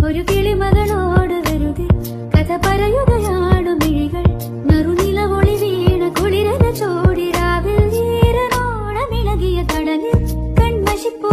ഒരു കിളിമകളോട് വെറുതെ കഥ പറയുകയാണു മിഴികൾ. നറുനിലവൊളി വീണ കുളിരന ചോടിരാവിൽ ഈരനോളമിളകിയ കടലിൽ കൺമഷിപ്പോ